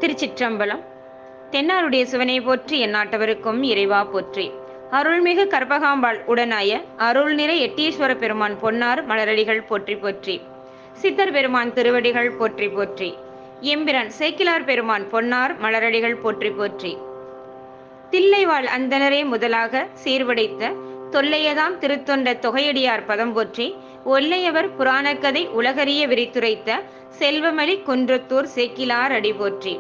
திருச்சிற்றம்பலம். தென்னாருடைய சிவனை போற்றி, எந்நாட்டவருக்கும் இறைவா போற்றி. அருள்மிகு கற்பகாம்பாள் உடனாய அருள்நிறை எட்டீஸ்வர பெருமான் பொன்னார் மலரடிகள் போற்றி போற்றி. சித்தர் பெருமான் திருவடிகள் போற்றி போற்றி. எம்பிரான் சேக்கிலார் பெருமான் பொன்னார் மலரடிகள் போற்றி போற்றி. தில்லைவாழ் அந்தனரே முதலாக சீர்வடைத்த தொல்லையதாம் திருத்தொண்ட தொகையடியார் பதம் போற்றி. ஒல்லையவர் புராணக்கதை உலகறிய விரித்துரைத்த செல்வமலி குன்றத்தூர் சேக்கிலார் அடி போற்றி.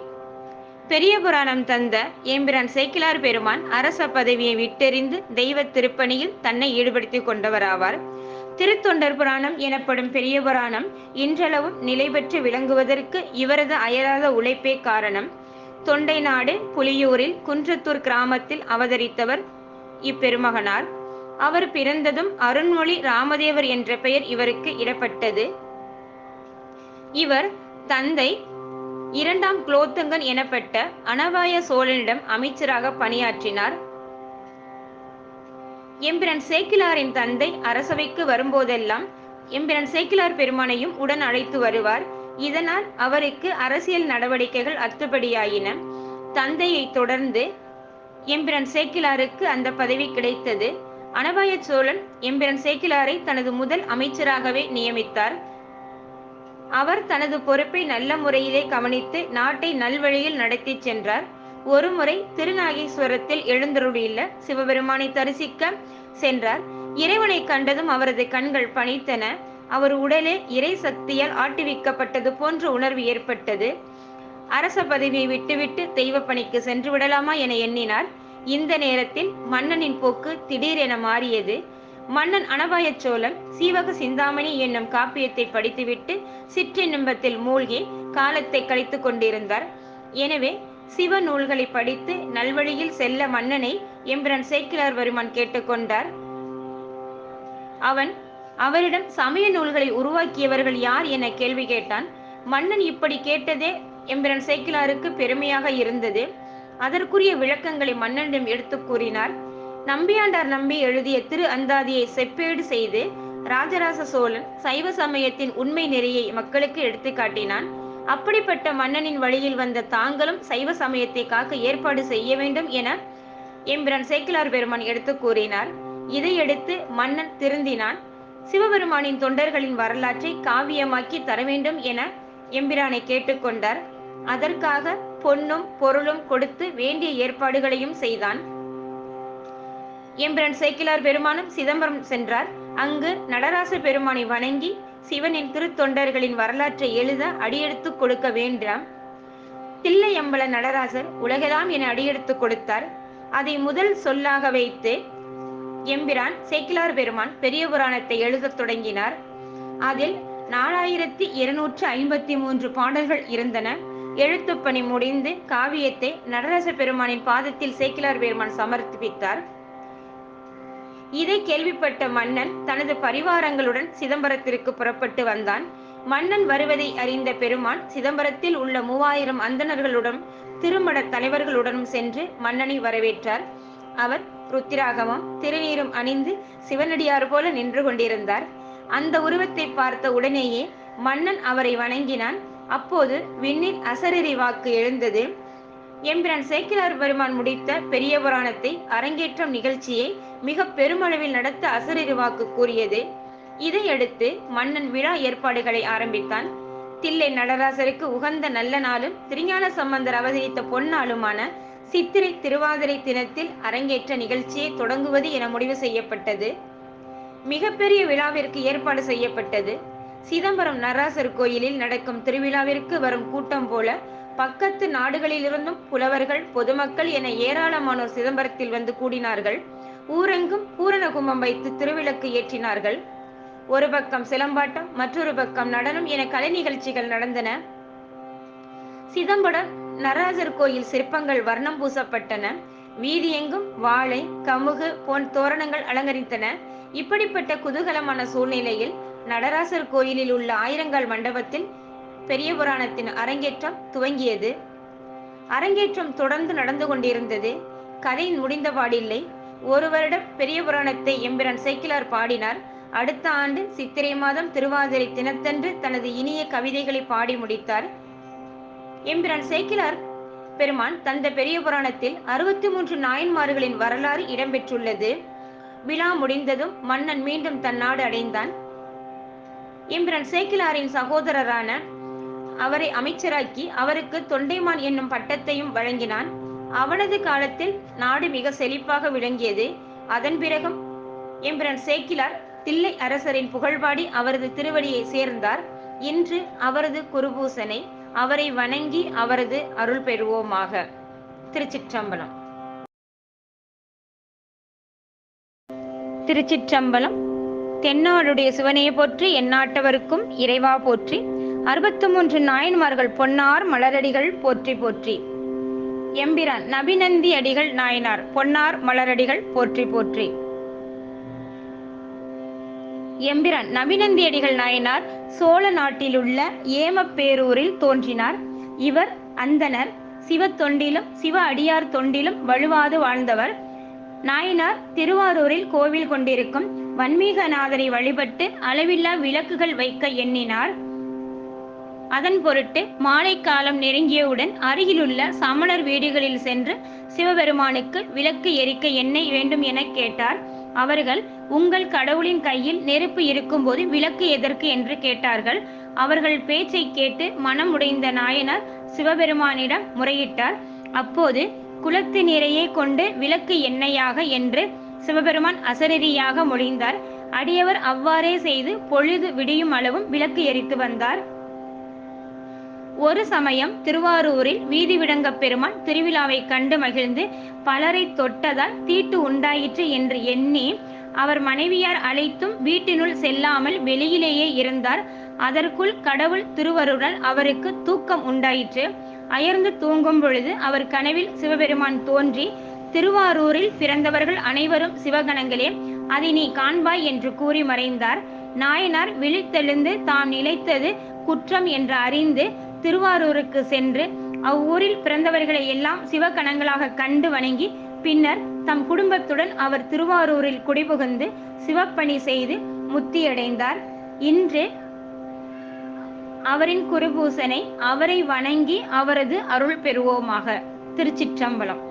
பெரிய புராணம் தந்த எம்பிரான் சேக்கிலார் பெருமான் அரச பதவியை விட்டெறிந்து தெய்வ திருப்பணியில் தன்னை ஈடுபடுத்திக் கொண்டவராவார். திருத்தொண்டர் புராணம் எனப்படும் பெரிய புராணம் இன்றளவும் நிலை பெற்று விளங்குவதற்கு இவரது அயராத உழைப்பே காரணம். தொண்டை நாடு புலியூரில் குன்றத்தூர் கிராமத்தில் அவதரித்தவர் இப்பெருமகனார். அவர் பிறந்ததும் அருண்மொழி ராமதேவர் என்ற பெயர் இவருக்கு இடப்பட்டது. இவர் தந்தை இரண்டாம் குலோத்துங்கன் எனப்பட்ட அனபாய சோழனிடம் அமைச்சராக பணியாற்றினார். எம்பிரான் சேக்கிலாரின் தந்தை அரசவைக்கு வரும்போதெல்லாம் எம்பிரான் சேக்கிலார் பெருமானையும் உடன் அழைத்து வருவார். இதனால் அவருக்கு அரசியல் நடவடிக்கைகள் அத்துப்படியாயின. தந்தையை தொடர்ந்து எம்பிரான் சேக்கிலாருக்கு அந்த பதவி கிடைத்தது. அனபாய சோழன் எம்பிரான் சேக்கிலாரை தனது முதல் அமைச்சராகவே நியமித்தார். அவர் தனது பொறுப்பை நல்ல முறையிலே கவனித்து நாட்டை நல்வழியில் நடத்தி சென்றார். ஒருமுறை திருநாகேஸ்வரத்தில் எழுந்தருளியுள்ள சிவபெருமானை தரிசிக்க சென்றார். இறைவனை கண்டதும் அவரது கண்கள் பனித்தன. அவர் உடலே இறை சக்தியால் ஆட்டுவிக்கப்பட்டது போன்ற உணர்வு ஏற்பட்டது. அரச பதவியை விட்டுவிட்டு தெய்வ பணிக்கு சென்று விடலாமா என எண்ணினார். இந்த நேரத்தில் மன்னனின் போக்கு திடீரென மாறியது. மன்னன் அனபாய சோழன் சீவக சிந்தாமணி என்னும் காப்பியத்தை படித்துவிட்டு சிற்றின்பத்தில் மூழ்கி காலத்தை கழித்துக் கொண்டிருந்தார். எனவே சிவ நூல்களை படித்து நல்வழியில் செல்ல மன்னனை எம்பிரான் சேக்கிலார் பெருமான் கேட்டுக்கொண்டார். அவரிடம் சமய நூல்களை உருவாக்கியவர்கள் யார் என கேள்வி கேட்டான். மன்னன் இப்படி கேட்டதே எம்பிரான் சேக்கிலாருக்கு பெருமையாக இருந்தது. அதற்குரிய விளக்கங்களை மன்னனிடம் எடுத்து கூறினார். நம்பியாண்டார் நம்பி எழுதிய திரு அந்தாதியை செப்பேடு செய்து ராஜராஜ சோழன் சைவ சமயத்தின் உண்மை நெறியை மக்களுக்கு எடுத்து காட்டினான். அப்படிப்பட்ட மன்னனின் வழியில் வந்த தாங்களும் சைவ சமயத்தை காக்க ஏற்பாடு செய்ய வேண்டும் என எம்பிரான் சேக்கிலார் பெருமான் எடுத்து கூறினார். இதையடுத்து மன்னன் திருந்தினான். சிவபெருமானின் தொண்டர்களின் வரலாற்றை காவியமாக்கி தர வேண்டும் என எம்பிரானை கேட்டுக்கொண்டார். அதற்காக பொன்னும் பொருளும் கொடுத்து வேண்டிய ஏற்பாடுகளையும் செய்தான். எம்பிரான் சேக்கிலார் பெருமானும் சிதம்பரம் சென்றார். அங்கு நடராச பெருமானை வணங்கி சிவனின் திருத்தொண்டர்களின் வரலாற்றை எழுத அடியெடுத்து கொடுக்க வேண்டாம். தில்லையம்பல நடராசர் உலகெல்லாம் என அடியெடுத்து கொடுத்தார். அதை முதல் சொல்லாக வைத்து எம்பிரான் சேக்கிலார் பெருமான் பெரிய புராணத்தை எழுதத் தொடங்கினார். அதில் 4253 பாடல்கள் இருந்தன. எழுத்துப்பணி முடிந்து காவியத்தை நடராச பெருமானின் பாதத்தில் சேக்கிலார் பெருமான் சமர்ப்பித்தார். இதை கேள்விப்பட்ட மன்னன் தனது பரிவாரங்களுடன் சிதம்பரத்திற்கு புறப்பட்டு வந்தான். மன்னன் வருவதை அறிந்த பெருமான் சிதம்பரத்தில் உள்ள 3000 அந்தணர்களுடன் திருமட தலைவர்களுடனும் சென்று மன்னனை வரவேற்றார். அவர் ருத்திராகமும் திருநீரும் அணிந்து சிவனடியார் போல நின்று கொண்டிருந்தார். அந்த உருவத்தை பார்த்த உடனேயே மன்னன் அவரை வணங்கினான். அப்போது விண்ணில் அசரீரி வாக்கு எழுந்தது. எம்பிரான் சேக்கிலார் பெருமான் முடித்த பெரிய புராணத்தை அரங்கேற்றம் நிகழ்ச்சியை மிக பெருமளவில் நடத்த அசரீரி வாக்கு கூறியது. இதையடுத்து மன்னன் விழா ஏற்பாடுகளை ஆரம்பித்தான். தில்லை நடராசருக்கு உகந்த நல்ல நாளும் திருஞான சம்பந்தர் அவதரித்த பொன்னாளுமான சித்திரை திருவாதிரை தினத்தில் அரங்கேற்ற நிகழ்ச்சியை தொடங்குவது என முடிவு செய்யப்பட்டது. மிகப்பெரிய விழாவிற்கு ஏற்பாடு செய்யப்பட்டது. சிதம்பரம் நடராசர் கோயிலில் நடக்கும் திருவிழாவிற்கு வரும் கூட்டம் போல பக்கத்து நாடுகளிலிருந்தும் புலவர்கள் பொதுமக்கள் என ஏராளமானோர் சிதம்பரத்தில் வந்து கூடினார்கள். ஊரெங்கும் பூரண கும்பம் வைத்து திருவிளக்கு ஏற்றினார்கள். ஒரு பக்கம் சிலம்பாட்டம், மற்றொரு பக்கம் நடனம் என கலை நிகழ்ச்சிகள் நடந்தன. சிதம்பரம் நடராசர் கோயில் சிற்பங்கள் வர்ணம் பூசப்பட்டன. வீதியெங்கும் வாழை, கமுகு போன்ற தோரணங்கள் அலங்கரித்தன. இப்படிப்பட்ட குதூகலமான சூழ்நிலையில் நடராசர் கோயிலில் உள்ள ஆயிரங்கால் மண்டபத்தில் பெரிய புராணத்தின் அரங்கேற்றம் துவங்கியது. அரங்கேற்றம் தொடர்ந்து நடந்து கொண்டிருந்தது. கதை முடிந்தபாடில்லை. ஒரு வருடம் பெரிய புராணத்தை எம்பிரான் சேக்கிலார் பாடினார். அடுத்த ஆண்டு சித்திரை மாதம் திருவாதிரை தினத்தன்று தனது இனிய கவிதைகளை பாடி முடித்தார். எம்பிரான் சேக்கிலார் பெருமான் தந்த பெரிய புராணத்தில் 63 நாயன்மார்களின் வரலாறு இடம்பெற்றுள்ளது. விழா முடிந்ததும் மன்னன் மீண்டும் தன் நாடு அடைந்தான். எம்பிரான் சேக்கிழாரின் சகோதரரான அவரை அமைச்சராக்கி அவருக்கு தொண்டைமான் என்னும் பட்டத்தையும் வழங்கினான். அவனது காலத்தில் நாடு மிக செழிப்பாக விளங்கியது. அதன் பிறகும் எம்பிரான் சேக்கிழார் தில்லை அரசரின் புகழ்பாடி அவரது திருவடியை சேர்ந்தார். இன்று அவரது குருபூசனை. அவரை வணங்கி அவரது அருள் பெறுவோமாக. திருச்சிற்றம்பலம். திருச்சிற்றம்பலம். தென்னாடுடைய சிவனையை போற்றி, எந்நாட்டவருக்கும் இறைவா போற்றி. 63 நாயன்மார்கள் பொன்னார் மலரடிகள் போற்றி போற்றி. எம்பிரான் நபிநந்தி அடிகள் நாயனார் பொன்னார் மலரடிகள் போற்றி போற்றி. எம்பிரான் நபிநந்தி அடிகள் நாயனார் சோழ நாட்டிலுள்ள ஏமப்பேரூரில் தோன்றினார். இவர் அந்தணர். சிவ தொண்டிலும் சிவ அடியார் தொண்டிலும் வலுவாது வாழ்ந்தவர். நாயனார் திருவாரூரில் கோவில் கொண்டிருக்கும் வன்மீகநாதரை வழிபட்டு அளவில்லா விளக்குகள் வைக்க எண்ணினார். அதன் பொருட்டு மாலை காலம் நெருங்கியவுடன் அருகிலுள்ள சமணர் வீடுகளில் சென்று சிவபெருமானுக்கு விளக்கு எரிக்க எண்ணெய் வேண்டும் என கேட்டார். அவர்கள், உங்கள் கடவுளின் கையில் நெருப்பு இருக்கும்போது விளக்கு எதற்கு என்று கேட்டார்கள். அவர்கள் பேச்சை கேட்டு மனம் உடைந்த நாயனார் சிவபெருமானிடம் முறையிட்டார். அப்போது குளத்து நீரையே கொண்டு விளக்கு எண்ணெயாக என்று சிவபெருமான் அசரீரியாக மொழிந்தார். அடியவர் அவ்வாறே செய்து பொழுது விடியும் அளவும் விளக்கு எரித்து வந்தார். ஒரு சமயம் திருவாரூரில் வீதி விடங்க பெருமான் திருவிழாவை கண்டு மகிழ்ந்து பலரை தொட்டதால் தீட்டு உண்டாயிற்று என்று எண்ணி அவர் மனைவியார் அழைத்தும் வீட்டினுள் செல்லாமல் வெளியிலேயே இருந்தார். அதற்குள் கடவுள் திருவருளால் அவருக்கு தூக்கம் உண்டாயிற்று. அயர்ந்து தூங்கும் பொழுது அவர் கனவில் சிவபெருமான் தோன்றி, திருவாரூரில் பிறந்தவர்கள் அனைவரும் சிவகணங்களே, அதை நீ காண்பாய் என்று கூறி மறைந்தார். நாயனார் விழித்தெழுந்து தாம் நிலைத்தது குற்றம் என்று அறிந்து திருவாரூருக்கு சென்று அவ்வூரில் பிறந்தவர்களை எல்லாம் சிவகணங்களாக கண்டு வணங்கி பின்னர் தம் குடும்பத்துடன் அவர் திருவாரூரில் குடிபுகுந்து சிவப்பணி செய்து முத்தியடைந்தார். இன்று அவரின் குருபூசனை. அவரை வணங்கி அவரது அருள் பெறுவோமாக. திருச்சிற்றம்பலம்.